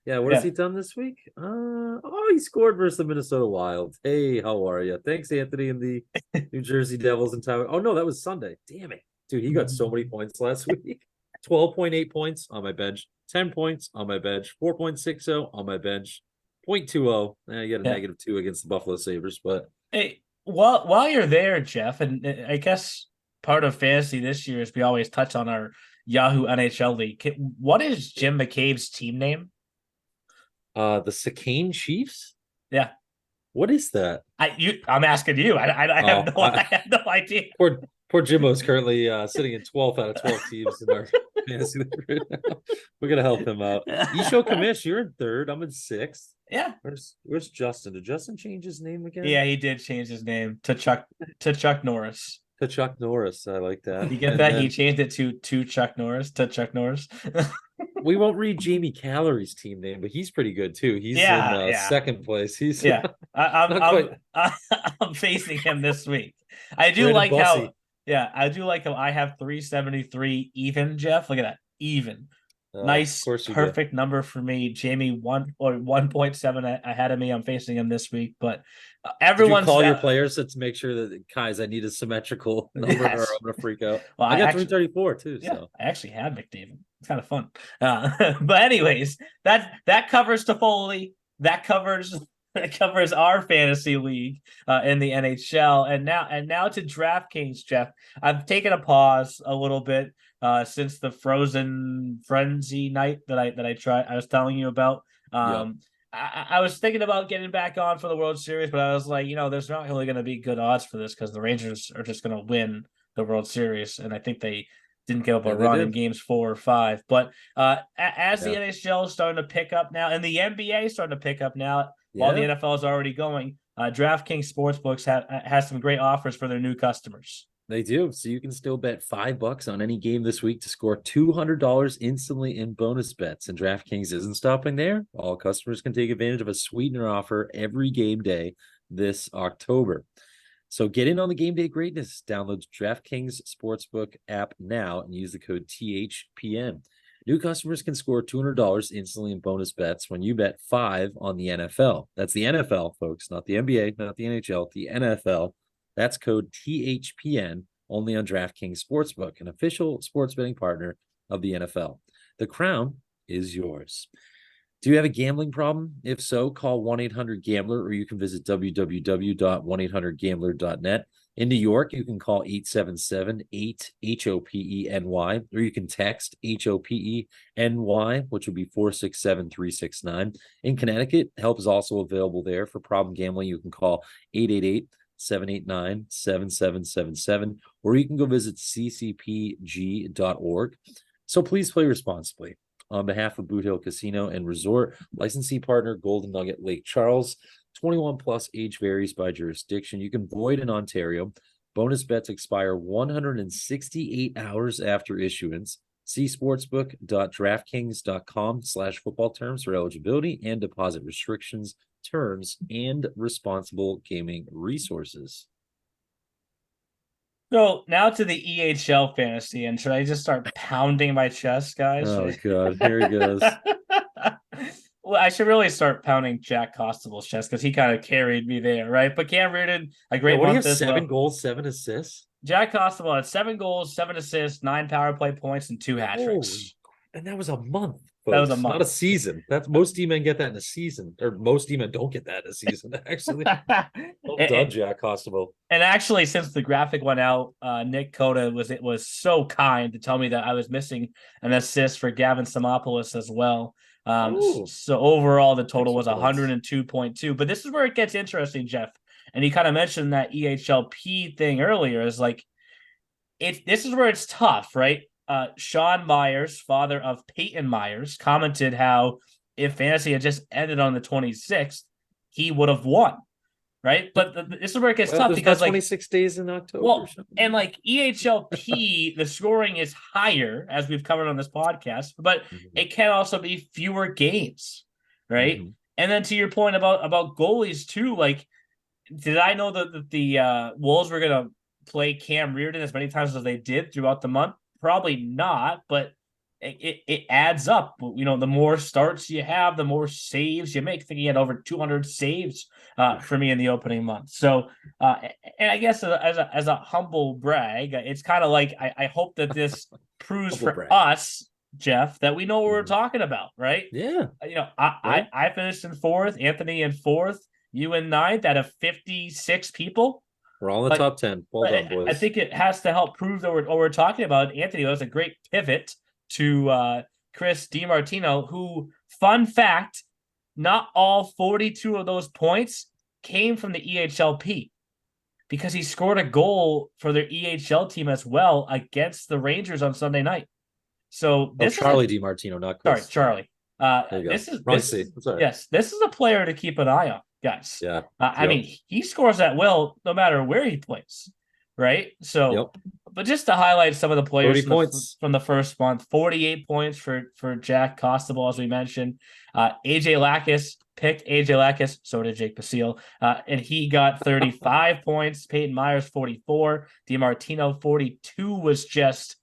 Yeah, what has he done this week? He scored versus the Minnesota Wild. Hey, how are you? Thanks, Anthony, and the New Jersey Devils and Tyler. Oh no, that was Sunday. Damn it, dude, he got so many points last week. 12.8 points on my bench, 10 points on my bench, 4.60 on my bench, 0.20. You got a -2 against the Buffalo Sabres, but hey. While you're there, Jeff, and I guess part of fantasy this year is we always touch on our Yahoo NHL League. What is Jim McCabe's team name? The Sakane Chiefs? Yeah. What is that? I'm asking you. I have no idea. Poor Jimbo's currently sitting in 12th out of 12 teams in our fantasy league right now. We're gonna help him out. Isho Kamish, you're in 3rd. I'm in 6th. Yeah. Where's Justin? Did Justin change his name again? Yeah, he did change his name to Chuck Norris. To Chuck Norris. I like that. You get that? He changed it to Chuck Norris. We won't read Jamie Callery's team name, but he's pretty good too. He's in 2nd place. He's I'm facing him this week. I do like how I have 373 even, Jeff. Look at that. even. Of Nice, course you do. perfect number for me. Jamie 1.7 ahead of me. I'm facing him this week, but Did you everyone's call your players to make sure that, guys, I need a symmetrical number or Yes. I'm gonna freak out. Well, I got actually, 334 too. yeah, So I actually had McDavid. It's kind of fun. But anyways, that covers Toffoli. That covers our fantasy league in the NHL. And now to DraftKings, Jeff. I've taken a pause a little bit since the Frozen Frenzy night that I was telling you about. I was thinking about getting back on for the World Series, but I was like, there's not really going to be good odds for this because the Rangers are just going to win the World Series, and I think they didn't give up a run in games 4 or 5. But as the NHL is starting to pick up now, and the NBA is starting to pick up now, while the NFL is already going, DraftKings Sportsbooks has some great offers for their new customers. they do. So you can still bet $5 on any game this week to score $200 instantly in bonus bets. And DraftKings isn't stopping there. All customers can take advantage of a sweetener offer every game day this October. So get in on the game day greatness. Download the DraftKings Sportsbook app now and use the code THPN. New customers can score $200 instantly in bonus bets when you bet 5 on the NFL. That's the NFL, folks, not the NBA, not the NHL, the NFL. That's code THPN only on DraftKings Sportsbook, an official sports betting partner of the NFL. The crown is yours. Do you have a gambling problem? If so, call 1-800-GAMBLER or you can visit www.1800gambler.net. In New York, you can call 877-8-HOPENY, or you can text HOPENY, which would be 467-369. In Connecticut, help is also available there. For problem gambling, you can call 888-789-7777, or you can go visit ccpg.org. So please play responsibly. On behalf of Boot Hill Casino and Resort, licensee partner Golden Nugget Lake Charles, 21 plus, age varies by jurisdiction. You can void in Ontario. Bonus bets expire 168 hours after issuance. See sportsbook.draftkings.com/football terms for eligibility and deposit restrictions, terms, and responsible gaming resources. So now to the EHL fantasy, and should I just start pounding my chest, guys? Oh, God, here he goes. Well, I should really start pounding Jack Constable's chest because he kind of carried me there, right? But Cam Reardon, a great What do you month have? as 7 well. goals, 7 assists? Jack Constable had 7 goals, 7 assists, 9 power play points, and 2 hat tricks. And that was a month. Folks. That was a month. Not a season. That's most D-men get that in a season, or most D-men don't get that in a season. Actually, well done, Jack Constable. And actually, since the graphic went out, Nick Coda was so kind to tell me that I was missing an assist for Gavin Samopoulos as well. So overall, the total was 102.2. But this is where it gets interesting, Jeff. And you kind of mentioned that EHLP thing earlier. Is like, this is where it's tough, right? Sean Myers, father of Peyton Myers, commented how if fantasy had just ended on the 26th, he would have won, right? But this is where it gets tough because 26 days in October. Well, and like EHLP, the scoring is higher, as we've covered on this podcast, but it can also be fewer games, right? And then to your point about goalies too, like, did I know that the Wolves were going to play Cam Reardon as many times as they did throughout the month? Probably not, but it adds up. You know, the more starts you have, the more saves you make. I think he had over 200 saves for me in the opening month. So, and I guess as a humble brag, it's kind of like I hope that this proves for us, Jeff, that we know what we're talking about, right? Yeah. You know, I finished in 4th, Anthony in 4th, you in 9th out of 56 people. We're all in the top 10. Well done, boys. I think it has to help prove that what we're talking about. Anthony, that was a great pivot to Chris DiMartino, who, fun fact, not all 42 of those points came from the EHLP because he scored a goal for their EHL team as well against the Rangers on Sunday night. So this Charlie DiMartino, not Chris. Sorry, Charlie. This is a player to keep an eye on, guys. Yeah. I mean, he scores at will no matter where he plays, right? So, but just to highlight some of the players from the first month, 48 points for Jack Costabile, as we mentioned. AJ Lackas picked AJ Lackas, so did Jake Basile, and he got 35 points. Peyton Myers 44, DiMartino 42 was just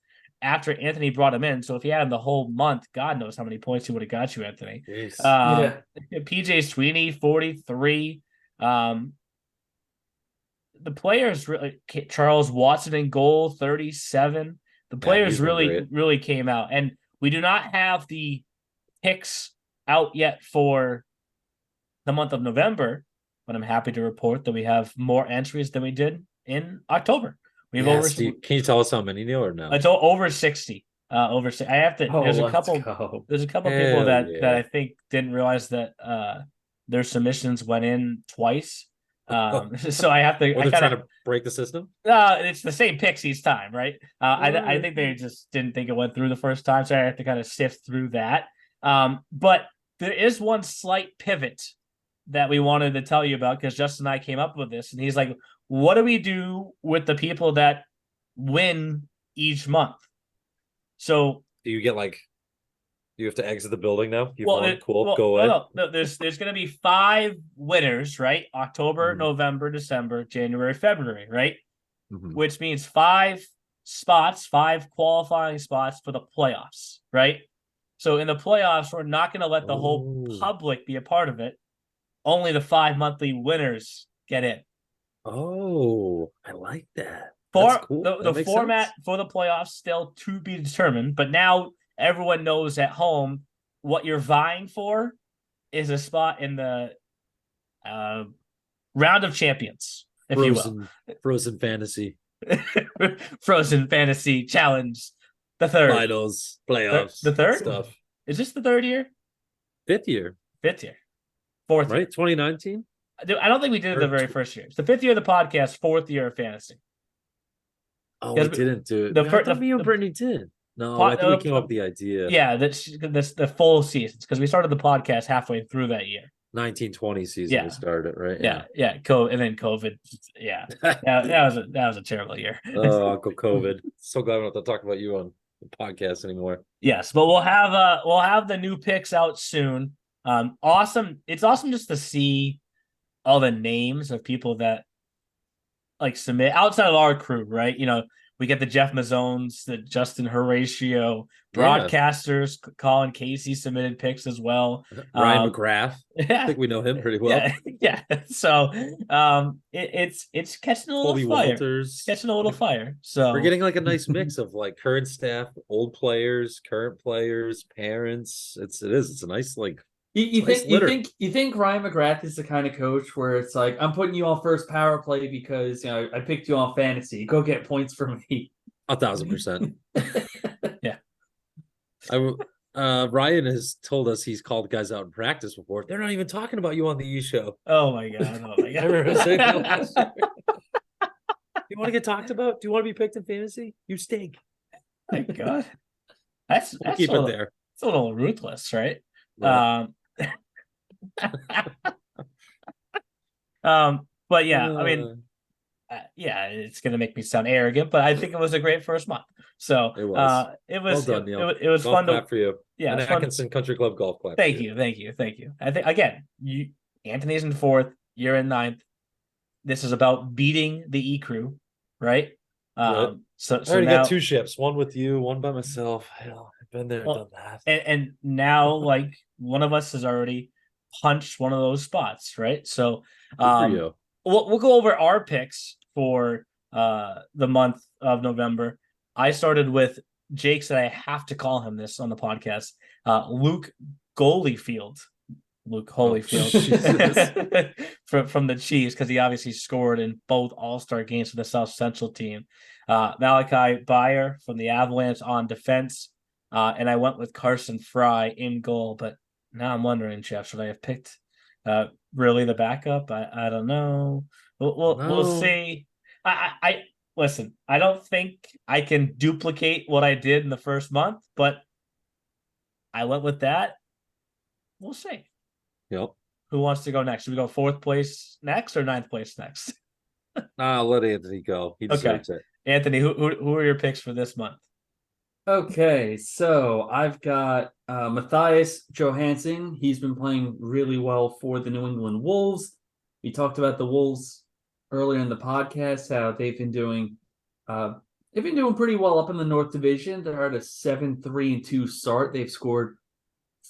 after Anthony brought him in. So if he had him the whole month, God knows how many points he would have got you, Anthony. PJ Sweeney, 43. The players really, Charles Watson in goal, 37. The players really came out, and we do not have the picks out yet for the month of November, but I'm happy to report that we have more entries than we did in October. We have Steve, can you tell us how many, Neil, or no? It's over 60. I have to. There's a couple. There's a couple people that I think didn't realize that their submissions went in twice. So I have to. They're trying to break the system. It's the same picks each time, right? I think they just didn't think it went through the first time, so I have to kind of sift through that. But there is one slight pivot that we wanted to tell you about, because Justin and I came up with this, and he's like, "What do we do with the people that win each month?" So do you get you have to exit the building now? Go ahead. No. There's going to be 5 winners, right? October, November, December, January, February, right? Which means 5 spots, 5 qualifying spots for the playoffs, right? So in the playoffs, we're not going to let the whole public be a part of it. Only the 5 monthly winners get in. Oh, I like that. The format for the playoffs still to be determined, but now everyone knows at home what you're vying for is a spot in the round of champions, if you will. Frozen Fantasy. Frozen Fantasy Challenge. The third. Finals, playoffs. The third? Stuff. Is this the third year? Fifth year. Fourth year. Right, 2019? I don't think we did it the very first year. It's the 5th year of the podcast, 4th year of fantasy. Oh, we didn't do it. I thought me and Brittany did. No, I think we came up with the idea. Yeah, the full seasons, because we started the podcast halfway through that year. 1920 season we started, right? Yeah. And then COVID. Yeah, that was a terrible year. Oh, Uncle COVID. So glad we don't have to talk about you on the podcast anymore. Yes, but we'll have the new picks out soon. Awesome. It's awesome just to see all the names of people that submit outside of our crew, right? We get the Jeff Mazzones, the Justin Horatio, broadcasters. Colin Casey submitted picks as well. Ryan McGrath. I think we know him pretty well. Yeah. So it's catching a little Colby fire. Walters. Catching a little fire. So we're getting a nice mix of current staff, old players, current players, parents. It's a nice You think Ryan McGrath is the kind of coach where it's I'm putting you on first power play because I picked you on fantasy. Go get points for me. 1,000%. Yeah. Ryan has told us he's called guys out in practice before. They're not even talking about you on the E show. Oh my god! I remember saying that last year. You want to get talked about? Do you want to be picked in fantasy? You stink. My god, we'll keep it there. It's a little ruthless, right? Right. But yeah, I mean, it's gonna make me sound arrogant, but I think it was a great first month. So it was. Well done, Neil. It was golf fun clap for you. Yeah, and Atkinson Country Club golf clap. Thank you. I think again, Anthony's in 4th, you're in 9th. This is about beating the E crew, right? Right. So I already now, got 2 ships, one with you, one by myself. I've been there, done that. And now, one of us has already punched one of those spots, right? So, we'll go over our picks for the month of November. I started with Jake said I have to call him this on the podcast. Luke Holyfield from the Chiefs, because he obviously scored in both All-Star games for the South Central team. Malachi Beyer from the Avalanche on defense, and I went with Carson Fry in goal. But now I'm wondering, Jeff, should I have picked really the backup? I don't know. We'll see. I listen. I don't think I can duplicate what I did in the first month, but I went with that. We'll see. Yep. Who wants to go next? Should we go 4th place next or 9th place next? I'll let Anthony go. He deserves it. Anthony, who are your picks for this month? Okay, so I've got Matthias Johansson. He's been playing really well for the New England Wolves. We talked about the Wolves earlier in the podcast, how they've been doing they've been doing pretty well up in the North Division. They're at a 7-3-2 start. They've scored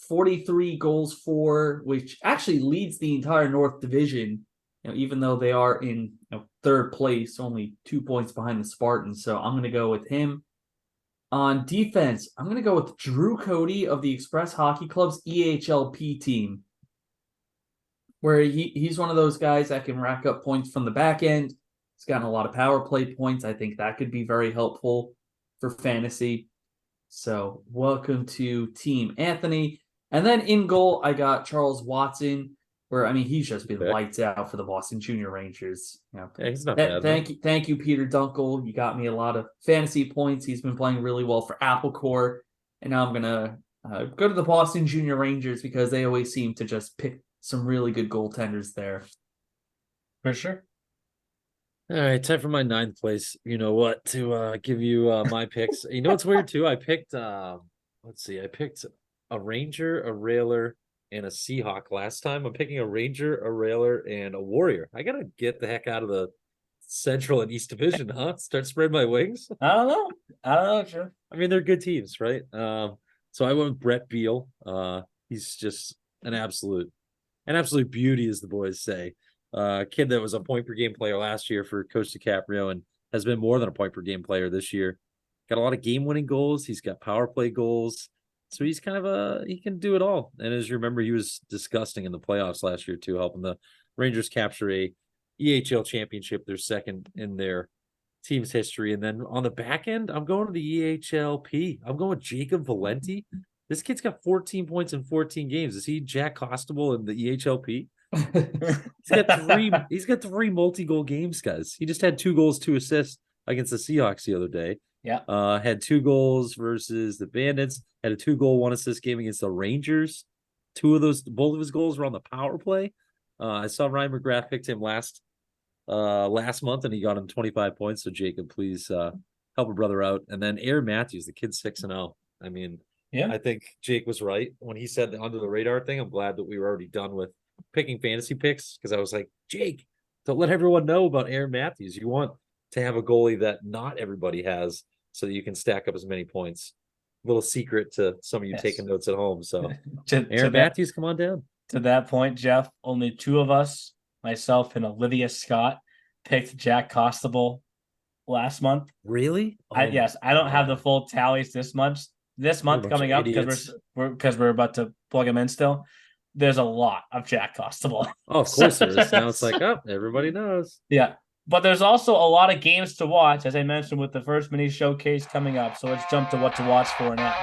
43 goals for, which actually leads the entire North Division. Even though they are in third place, only 2 points behind the Spartans. So I'm going to go with him. On defense, I'm going to go with Drew Cody of the Express Hockey Club's EHLP team, where he's one of those guys that can rack up points from the back end. He's gotten a lot of power play points. I think that could be very helpful for fantasy. So welcome to Team Anthony. And then in goal, I got Charles Watson, where, I mean, he's just been lights out for the Boston Junior Rangers. Yeah, he's not bad. Thank you, Peter Dunkel. You got me a lot of fantasy points. He's been playing really well for Apple Corps. And now I'm going to go to the Boston Junior Rangers because they always seem to just pick some really good goaltenders there. For sure. All right, time for my 9th place. You know what? To give you my picks. You know what's weird too? I picked I picked a Ranger, a Railer, and a Seahawk last time. I'm picking a Ranger, a Railer, and a Warrior. I gotta get the heck out of the Central and East Division, huh? Start spreading my wings. I don't know, Joe. I mean, they're good teams, right? So I went with Brett Beal. He's just an absolute beauty, as the boys say. Kid that was a point per game player last year for Coach DiCaprio and has been more than a point per game player this year. Got a lot of game winning goals. He's got power play goals. So he's kind of he can do it all. And as you remember, he was disgusting in the playoffs last year too, helping the Rangers capture a EHL championship, their second in their team's history. And then on the back end, I'm going to the EHLP. I'm going with Jacob Valenti. This kid's got 14 points in 14 games. Is he Jack Costable in the EHLP? He's got three multi-goal games, guys. He just had 2 goals, 2 assists against the Seahawks the other day. Yeah. Had 2 goals versus the Bandits, had a 2-goal, 1 assist game against the Rangers. Both of his goals were on the power play. I saw Ryan McGrath picked him last month and he got him 25 points. So Jacob, please help a brother out. And then Aaron Matthews, the kid's 6-0. I mean, yeah, I think Jake was right when he said the under the radar thing. I'm glad that we were already done with picking fantasy picks, because I was like, Jake, don't let everyone know about Aaron Matthews. You want to have a goalie that not everybody has so that you can stack up as many points. Little secret to some of you taking notes at home. So Aaron Matthews, come on down. To that point, Jeff, only 2 of us, myself and Olivia Scott, picked Jack Costable last month. Really? Yes, I don't have the full tallies this month coming up because we're about to plug him in still. There's a lot of Jack Costable. Oh, of course there is. Now it's like, everybody knows. Yeah. But there's also a lot of games to watch, as I mentioned, with the first mini showcase coming up. So let's jump to what to watch for now.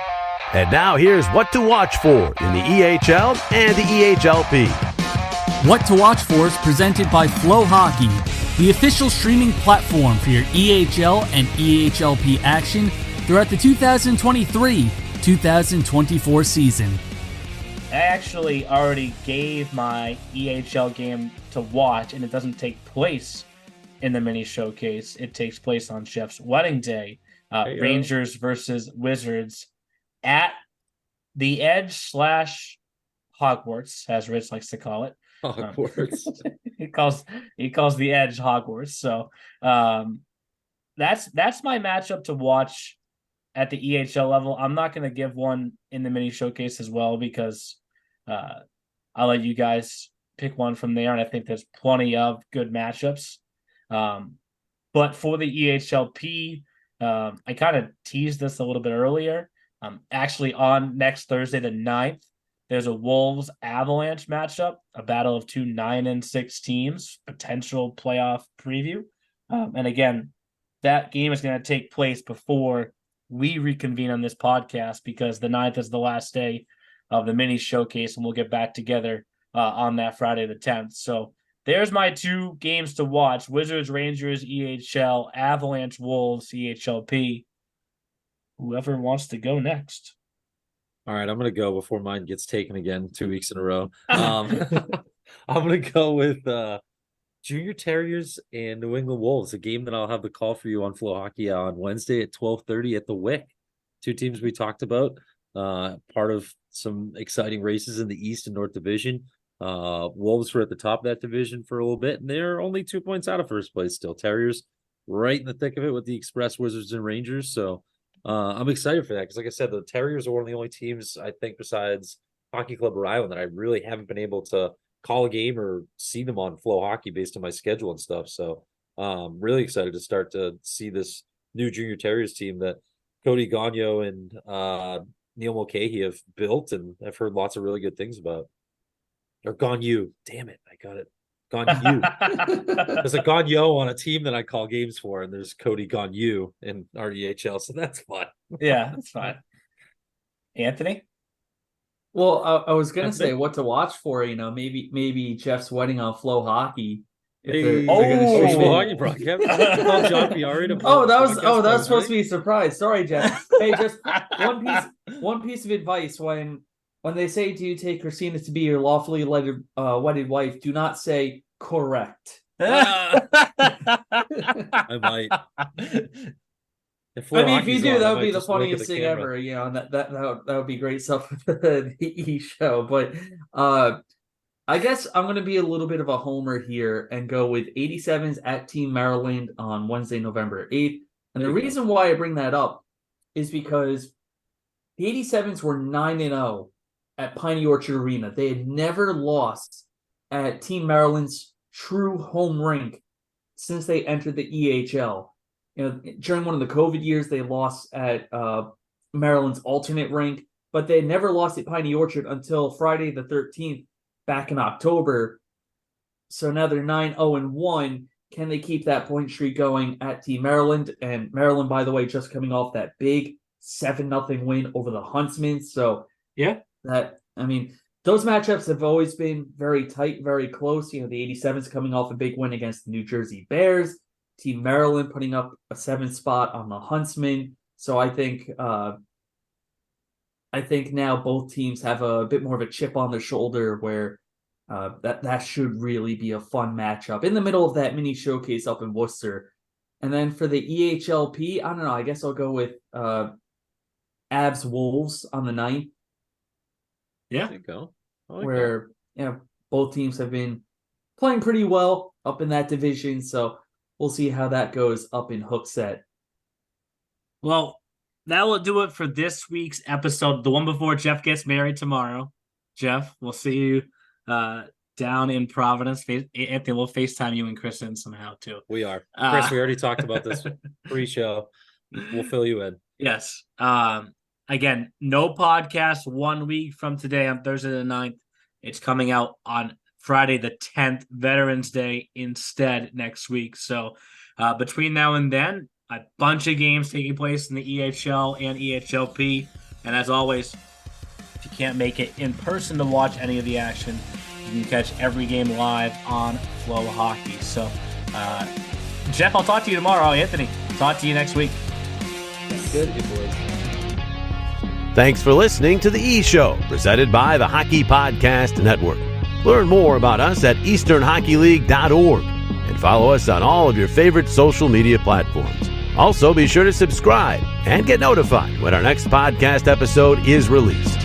And now here's what to watch for in the EHL and the EHLP. What to watch for is presented by Flow Hockey, the official streaming platform for your EHL and EHLP action throughout the 2023-2024 season. I actually already gave my EHL game to watch, and it doesn't take place in the mini showcase. It takes place on Jeff's wedding day. Rangers versus Wizards at the Edge / Hogwarts, as Rich likes to call it. Hogwarts. He calls the Edge Hogwarts. So that's my matchup to watch at the EHL level. I'm not going to give one in the mini showcase as well, because I'll let you guys pick one from there, and I think there's plenty of good matchups. But for the EHLP, I kind of teased this a little bit earlier. Actually, on next Thursday, the 9th, there's a Wolves Avalanche matchup, a battle of 2 9-6 teams, potential playoff preview. And again, that game is going to take place before we reconvene on this podcast, because the 9th is the last day of the mini showcase, and we'll get back together on that Friday the 10th. So there's my 2 games to watch: Wizards, Rangers, EHL, Avalanche, Wolves, EHLP. Whoever wants to go next. All right, I'm going to go before mine gets taken again 2 weeks in a row. I'm going to go with Junior Terriers and New England Wolves, a game that I'll have the call for you on Flow Hockey on Wednesday at 12:30 at the Wick. 2 teams we talked about, part of some exciting races in the East and North Division. Wolves were at the top of that division for a little bit, and they're only 2 points out of first place still. Terriers right in the thick of it with the Express, Wizards, and Rangers. So I'm excited for that because, like I said, the Terriers are one of the only teams I think besides Hockey Club Rhode Island that I really haven't been able to call a game or see them on Flow Hockey based on my schedule and stuff. So really excited to start to see this new Junior Terriers team that Cody Gagnon and Neil Mulcahy have built, and I've heard lots of really good things about. Or Gagnon, damn it, I got it. Gagnon. There's a Gagnon on a team that I call games for, and there's Cody Gagnon in our EHL, so that's fun. Yeah, that's fine. Anthony? Well, I was gonna That's say it. what to watch for. Maybe Jeff's wedding on Flow Hockey. If Hey, they're Oh, gonna Flow stream it. Hockey broadcast. I called John Fiore to Oh, that was podcast supposed to night. be a surprise. Sorry, Jeff. Hey, just one piece of advice when they say, "Do you take Christina to be your lawfully wedded wife?" Do not say correct. I might. If Flow I mean, if Hockey's you do, on, I that would might be the just look at funniest thing camera. ever. And that would be great stuff for the E show. But I guess I'm going to be a little bit of a homer here and go with 87s at Team Maryland on Wednesday, November 8th. And the reason why I bring that up is because the 87s were 9-0 at Piney Orchard Arena. They had never lost at Team Maryland's true home rink since they entered the EHL. During one of the COVID years, they lost at Maryland's alternate rink, but they had never lost at Piney Orchard until Friday the 13th back in October. So now they're 9-0-1. Can they keep that point streak going at Team Maryland? And Maryland, by the way, just coming off that big 7-0 win over the Huntsmen. So Yeah. those matchups have always been very tight, very close. The 87s coming off a big win against the New Jersey Bears. Team Maryland putting up a 7th spot on the Huntsmen. So I think now both teams have a bit more of a chip on their shoulder where that should really be a fun matchup in the middle of that mini showcase up in Worcester. And then for the EHLP, I don't know, I guess I'll go with Abs Wolves on the 9th. Yeah. There you go. I like Where both teams have been playing pretty well up in that division. So we'll see how that goes up in Hookset. Well, that will do it for this week's episode, the one before Jeff gets married tomorrow. Jeff, we'll see you down in Providence. Anthony, we'll FaceTime you and Kristen somehow too. We are. Chris, we already talked about this pre-show. We'll fill you in. Yes. Again, no podcast 1 week from today on Thursday the 9th. It's coming out on Friday the 10th, Veterans Day instead next week. So between now and then, a bunch of games taking place in the EHL and EHLP. And as always, if you can't make it in person to watch any of the action, you can catch every game live on Flow Hockey. So, Jeff, I'll talk to you tomorrow. Anthony, talk to you next week. That's good, you boys. Thanks for listening to The E Show, presented by the Hockey Podcast Network. Learn more about us at easternhockeyleague.org and follow us on all of your favorite social media platforms. Also, be sure to subscribe and get notified when our next podcast episode is released.